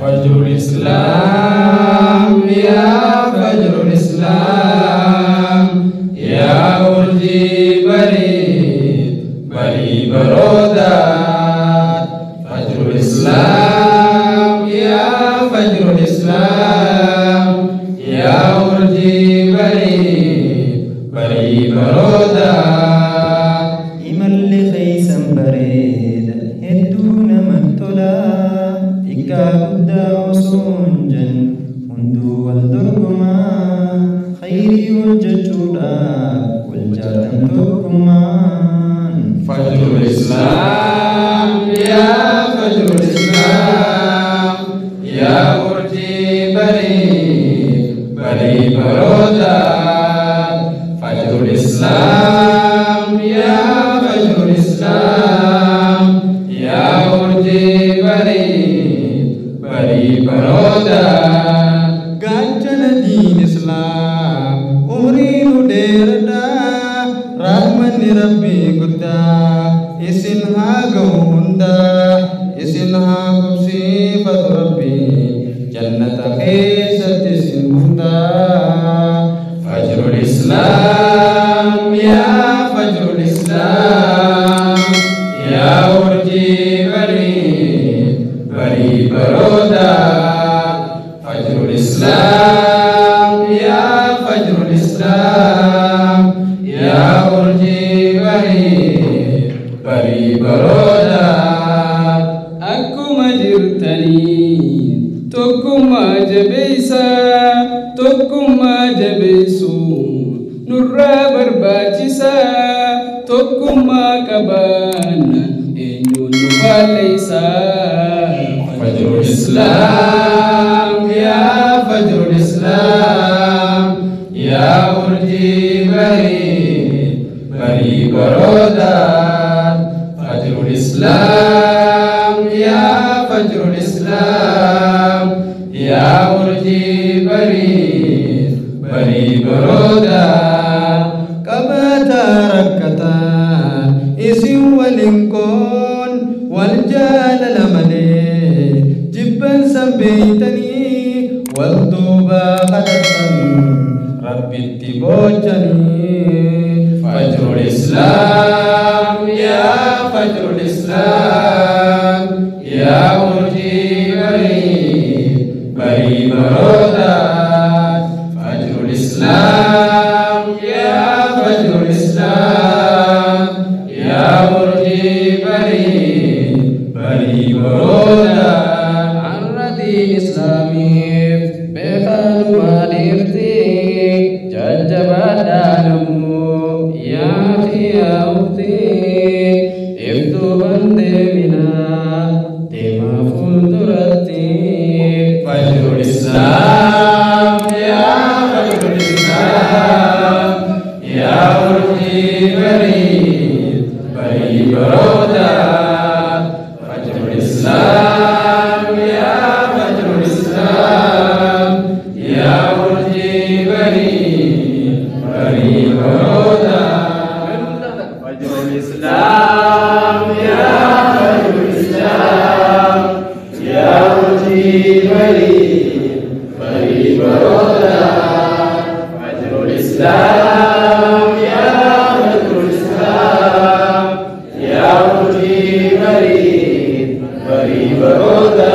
Fajrul Islam, ya Fajrul Islam, ya urji bari barodat. Fajrul Islam, ya Fajrul Islam, ya urji bari barodat. Imalli khaysan bareeda hedduu namatti tola. Ika guddaa osoo hin jennu hunduu wal dorgomaa. Khayrii hojjechuudhaaf wal jaalatan tokkummaan. Fajrul Islam, ya Fajrul Islam, ya urji bari barodat. Fajrul Islam, ya Fajrul Islam, ya urji bari barodat. Gaachana diin Islaam umrii nu dheeradha. Rahmanni Rabbii guddaa isin haa ga'u hunda. Isin haa qubsiifatu Rabbii jannata keessatti isin hunda. Fajrul Islam, ya Fajrul Islam, ya urji bari barodat. Fajrul Islam, ya Fajrul Islam, ya urji bari barodat. Akkuma jirtanii tokkummaa jabeessa, tokkummaa jabeessuun nurraa barbaachisa. Tokkummaa qabaanna eenyuun nu balleessa. Fajrul Islam, ya Fajrul Islam, ya urji bari barodat. Fajrul Islam, ya Fajrul Islam, ya urji bari barodat. Qabata rakkataan isin waliin koon wal jaalala malee jibban san beeytanii wal duuba kadhatan Rabbitti boojanii. Fajrul Islam, ya Fajrul Islam, ya urji bari barodat. Fajrul Islam, ya Fajrul Islam, ya urji bari barodat. Arrati Islamiif beekan maalirti jajjabaadhaanamu yaa fi yaa ukti iftuu bandeeminaa deemaa fuulduratti. Fajrul Islam, ya Fajrul Islam, ya urji bari barodat. Fajrul Islam, ya Fajrul Islam, ya urji bari barodat. Fajrul Islam, ya Fajrul Islam, ya urji bari barodat. Fajrul Islam, ya Fajrul Islam, ya urji bari barodat.